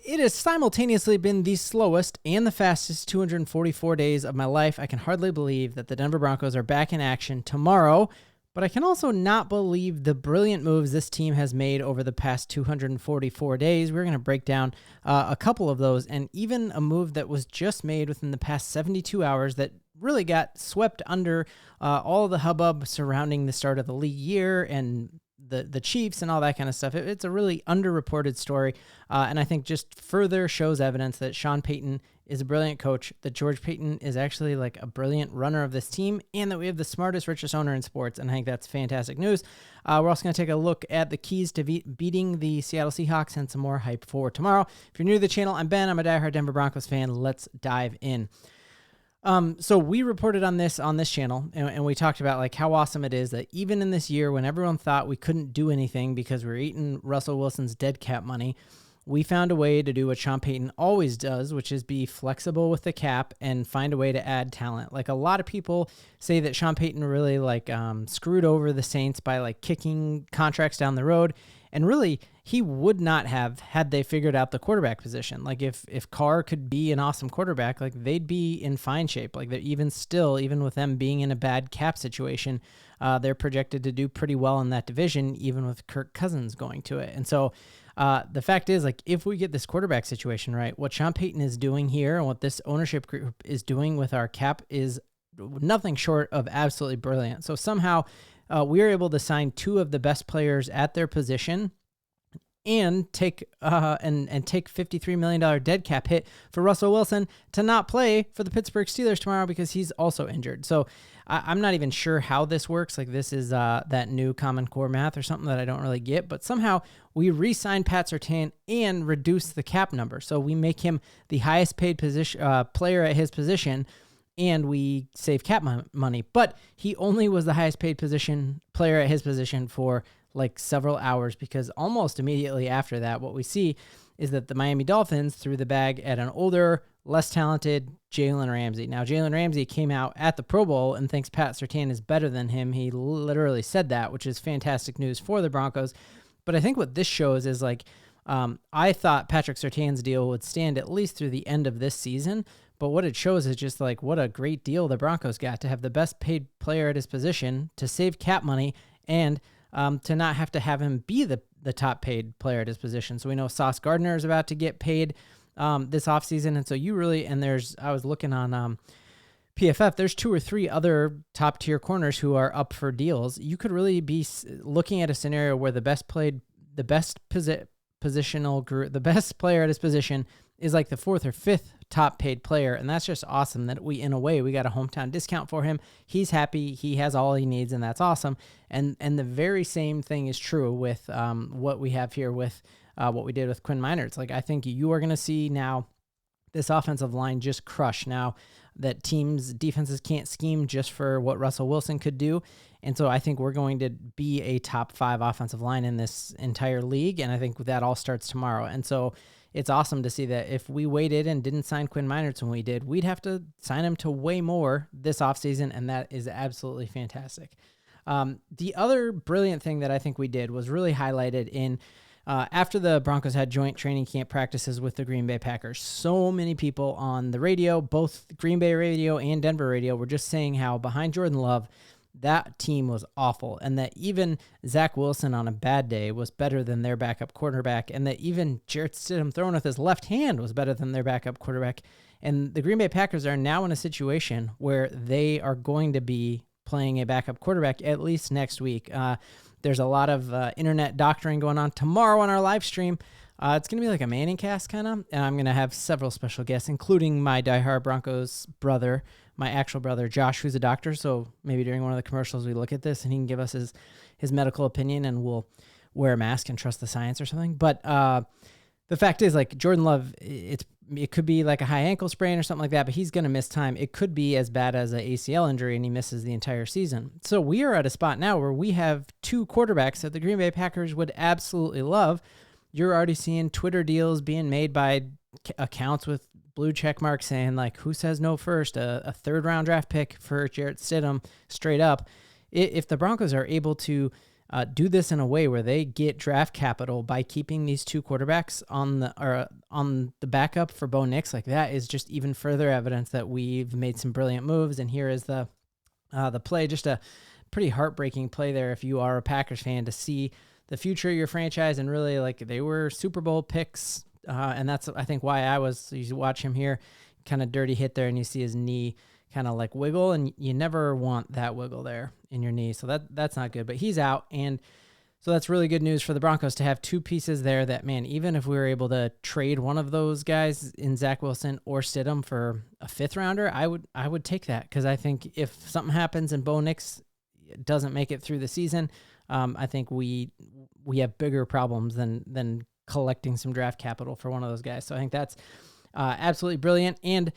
It has simultaneously been the slowest and the fastest 244 days of my life. I can hardly believe that the Denver Broncos are back in action tomorrow, but I can also not believe the brilliant moves this team has made over the past 244 days. We're going to break down a couple of those, and even a move that was just made within the past 72 hours that really got swept under all of the hubbub surrounding the start of the league year and the Chiefs and all that kind of stuff. It's a really underreported story, and I think just further shows evidence that Sean Payton is a brilliant coach, that George Payton is actually like a brilliant runner of this team, and that we have the smartest, richest owner in sports, and I think that's fantastic news. We're also going to take a look at the keys to beating the Seattle Seahawks and some more hype for tomorrow. If you're new to the channel, I'm Ben. I'm a diehard Denver Broncos fan. Let's dive in. So we reported on this channel, and we talked about like how awesome it is that even in this year when everyone thought we couldn't do anything because we're eating Russell Wilson's dead cap money, we found a way to do what Sean Payton always does, which is be flexible with the cap and find a way to add talent. Like a lot of people say that Sean Payton really screwed over the Saints by like kicking contracts down the road. And really, he would not have had they figured out the quarterback position. Like if Carr could be an awesome quarterback, like they'd be in fine shape. Like they're even with them being in a bad cap situation, they're projected to do pretty well in that division, even with Kirk Cousins going to it. And so the fact is, like, if we get this quarterback situation right, what Sean Payton is doing here and what this ownership group is doing with our cap is nothing short of absolutely brilliant. So somehow we are able to sign two of the best players at their position and take $53 million dead cap hit for Russell Wilson to not play for the Pittsburgh Steelers tomorrow because he's also injured. So I'm not even sure how this works. Like this is that new Common Core math or something that I don't really get, but somehow we re-sign Pat Surtain and reduce the cap number. So we make him the highest paid player at his position, and we save cap money. But he only was the highest paid player at his position for like several hours, because almost immediately after that, what we see is that the Miami Dolphins threw the bag at an older, less talented Jalen Ramsey. Now, Jalen Ramsey came out at the Pro Bowl and thinks Pat Surtain is better than him. He literally said that, which is fantastic news for the Broncos. But I think what this shows is like, I thought Patrick Surtain's deal would stand at least through the end of this season. But what it shows is just like what a great deal the Broncos got to have the best paid player at his position, to save cap money, and to not have to have him be the top paid player at his position. So we know Sauce Gardner is about to get paid this offseason. And so I was looking on PFF, there's 2 or 3 other top tier corners who are up for deals. You could really be looking at a scenario where the best player at his position is like the 4th or 5th top paid player. And that's just awesome that we got a hometown discount for him. He's happy. He has all he needs, and that's awesome. And the very same thing is true with what we have here with what we did with Quinn Miners. Like, I think you are going to see now this offensive line just crush now that defenses can't scheme just for what Russell Wilson could do. And so I think we're going to be a top 5 offensive line in this entire league. And I think that all starts tomorrow. And so it's awesome to see that if we waited and didn't sign Quinn Miners when we did, we'd have to sign him to way more this offseason, and that is absolutely fantastic. The other brilliant thing that I think we did was really highlighted in after the Broncos had joint training camp practices with the Green Bay Packers. So many people on the radio, both Green Bay radio and Denver radio, were just saying how behind Jordan Love, that team was awful, and that even Zach Wilson on a bad day was better than their backup quarterback, and that even Jarrett Stidham throwing with his left hand was better than their backup quarterback. And the Green Bay Packers are now in a situation where they are going to be playing a backup quarterback at least next week. There's a lot of internet doctoring going on tomorrow on our live stream. It's going to be like a Manning cast kind of, and I'm going to have several special guests, including my diehard Broncos brother, my actual brother, Josh, who's a doctor. So maybe during one of the commercials, we look at this and he can give us his medical opinion, and we'll wear a mask and trust the science or something. But the fact is, like, Jordan Love, it could be like a high ankle sprain or something like that, but he's going to miss time. It could be as bad as an ACL injury, and he misses the entire season. So we are at a spot now where we have 2 quarterbacks that the Green Bay Packers would absolutely love. You're already seeing Twitter deals being made by accounts with blue check marks saying, like, who says no first? A 3rd round draft pick for Jarrett Stidham straight up. If the Broncos are able to do this in a way where they get draft capital by keeping these two quarterbacks on the backup for Bo Nix. Like, that is just even further evidence that we've made some brilliant moves. And here is the play, just a pretty heartbreaking play there if you are a Packers fan, to see the future of your franchise. And really, like, they were Super Bowl picks. And that's, I think, why you watch him here, kind of dirty hit there, and you see his knee kind of like wiggle, and you never want that wiggle there in your knee. So that's not good, but he's out. And so that's really good news for the Broncos to have two pieces there that, man, even if we were able to trade one of those guys in Zach Wilson or Stidham for a 5th rounder, I would take that. Cause I think if something happens and Bo Nix doesn't make it through the season, I think we have bigger problems than collecting some draft capital for one of those guys. So I think that's absolutely brilliant. And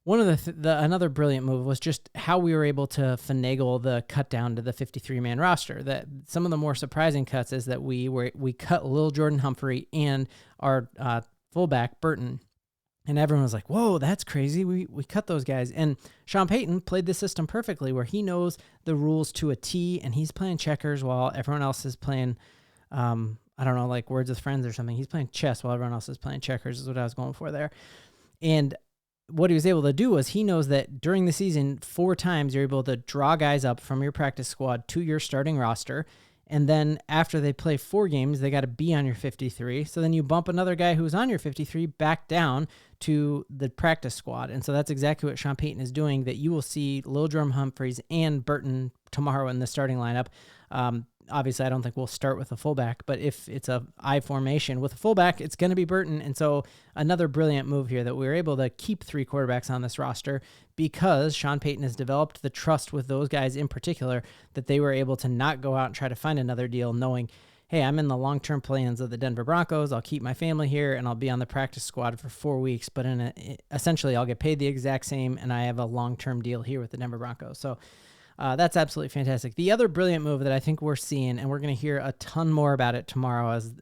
one of another brilliant move was just how we were able to finagle the cut down to the 53-man roster. That some of the more surprising cuts is that we cut Lil Jordan Humphrey and our fullback Burton, and everyone was like, "Whoa, that's crazy! We cut those guys." And Sean Payton played the system perfectly, where he knows the rules to a T, and he's playing checkers while everyone else is playing, I don't know, like Words with Friends or something. He's playing chess while everyone else is playing checkers. Is what I was going for there, and what he was able to do was he knows that during the season, 4 times you're able to draw guys up from your practice squad to your starting roster. And then after they play 4 games, they got to be on your 53. So then you bump another guy who's on your 53 back down to the practice squad. And so that's exactly what Sean Payton is doing, that you will see Lil Jordan Humphreys and Burton tomorrow in the starting lineup. Obviously, I don't think we'll start with a fullback, but if it's a I formation with a fullback, it's going to be Burton. And so another brilliant move here, that we were able to keep 3 quarterbacks on this roster because Sean Payton has developed the trust with those guys in particular, that they were able to not go out and try to find another deal, knowing, hey, I'm in the long-term plans of the Denver Broncos. I'll keep my family here and I'll be on the practice squad for 4 weeks, but essentially I'll get paid the exact same, and I have a long-term deal here with the Denver Broncos. So that's absolutely fantastic. The other brilliant move that I think we're seeing, and we're going to hear a ton more about it tomorrow as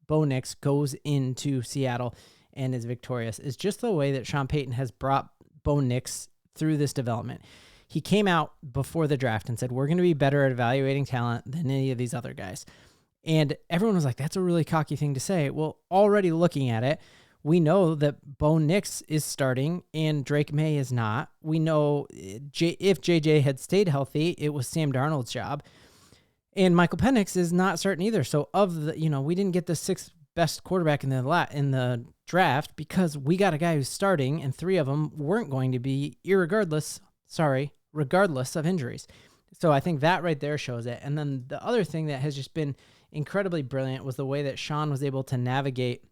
Bo Nix goes into Seattle and is victorious, is just the way that Sean Payton has brought Bo Nix through this development. He came out before the draft and said, we're going to be better at evaluating talent than any of these other guys. And everyone was like, that's a really cocky thing to say. Well, already looking at it, we know that Bo Nix is starting and Drake May is not. We know if JJ had stayed healthy, it was Sam Darnold's job. And Michael Penix is not starting either. So we didn't get the 6th best quarterback in the draft because we got a guy who's starting, and 3 of them weren't going to be regardless of injuries. So I think that right there shows it. And then the other thing that has just been incredibly brilliant was the way that Sean was able to navigate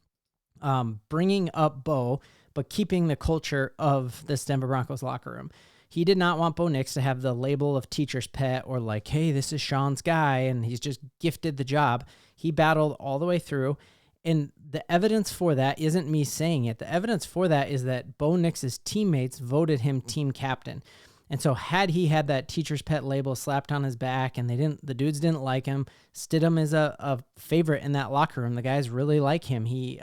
bringing up Bo, but keeping the culture of this Denver Broncos locker room. He did not want Bo Nix to have the label of teacher's pet, or like, hey, this is Sean's guy, and he's just gifted the job. He battled all the way through, and the evidence for that isn't me saying it. The evidence for that is that Bo Nix's teammates voted him team captain. And so had he had that teacher's pet label slapped on his back and the dudes didn't like him, Stidham is a favorite in that locker room. The guys really like him. He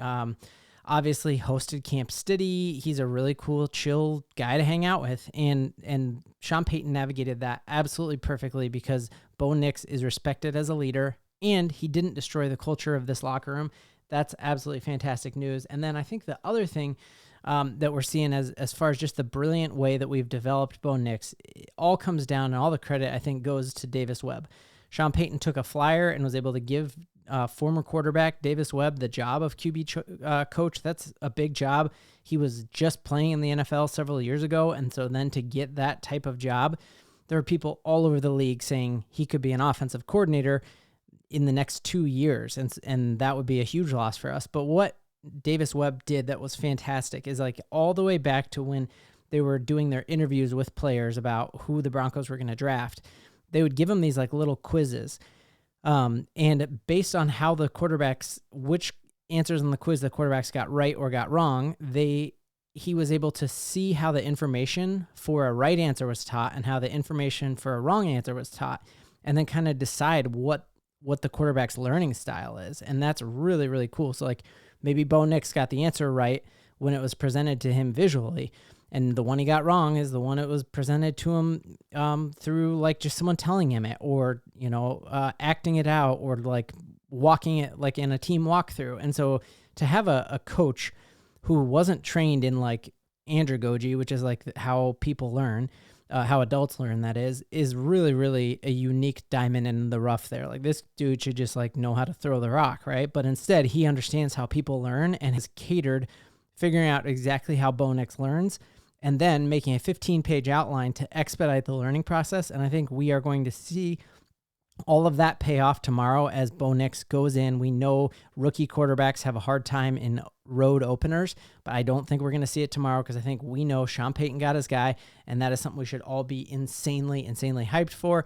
obviously hosted Camp Stiddy. He's a really cool, chill guy to hang out with. And Sean Payton navigated that absolutely perfectly because Bo Nix is respected as a leader and he didn't destroy the culture of this locker room. That's absolutely fantastic news. And then I think the other thing that we're seeing as far as just the brilliant way that we've developed Bo Nix, it all comes down, and all the credit, I think, goes to Davis Webb. Sean Payton took a flyer and was able to give former quarterback Davis Webb the job of QB coach. That's a big job. He was just playing in the NFL several years ago, and so then to get that type of job, there are people all over the league saying he could be an offensive coordinator in the next 2 years, and that would be a huge loss for us. But what Davis Webb did that was fantastic is like all the way back to when they were doing their interviews with players about who the Broncos were going to draft, they would give them these like little quizzes. And based on how the quarterbacks, which answers on the quiz the quarterbacks got right or got wrong, he was able to see how the information for a right answer was taught and how the information for a wrong answer was taught, and then kind of decide what the quarterback's learning style is. And that's really, really cool. So like maybe Bo Nix got the answer right when it was presented to him visually, And the one he got wrong is the one that was presented to him through like just someone telling him it, or, acting it out, or like walking it like in a team walkthrough. And so to have a coach who wasn't trained in like andragogy, which is like how people learn, how adults learn, that is really, really a unique diamond in the rough there. Like this dude should just like know how to throw the rock, right? But instead he understands how people learn and has catered, figuring out exactly how Bo Nix learns, and then making a 15-page outline to expedite the learning process. And I think we are going to see all of that pay off tomorrow as Bo Nix goes in. We know rookie quarterbacks have a hard time in road openers, but I don't think we're going to see it tomorrow, because I think we know Sean Payton got his guy, and that is something we should all be insanely hyped for.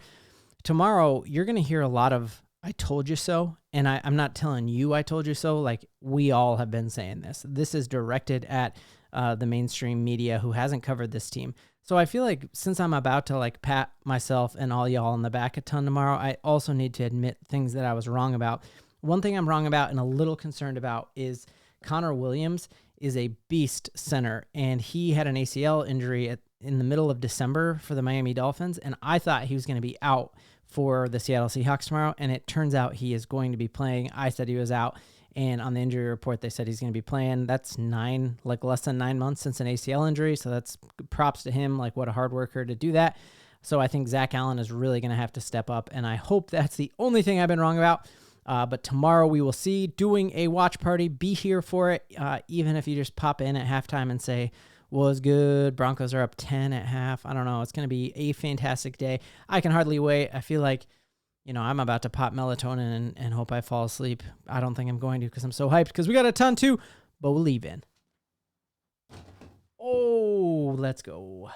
Tomorrow, you're going to hear a lot of "I told you so," and I'm not telling you I told you so. Like, we all have been saying this. This is directed at the mainstream media who hasn't covered this team. So I feel like since I'm about to like pat myself and all y'all in the back a ton tomorrow, I also need to admit things that I was wrong about. One thing I'm wrong about and a little concerned about is Connor Williams is a beast center, and he had an ACL injury in the middle of December for the Miami Dolphins, and I thought he was going to be out for the Seattle Seahawks tomorrow, and it turns out he is going to be playing. I said he was out, and on the injury report, they said he's going to be playing. That's less than 9 months since an ACL injury. So that's props to him. Like, what a hard worker to do that. So I think Zach Allen is really going to have to step up. And I hope that's the only thing I've been wrong about. But tomorrow we will see, doing a watch party. Be here for it. Even if you just pop in at halftime and say, was good. Broncos are up 10 at half. I don't know. It's going to be a fantastic day. I can hardly wait. I feel like, I'm about to pop melatonin and hope I fall asleep. I don't think I'm going to, because I'm so hyped, because we got a ton to believe in. Oh, let's go.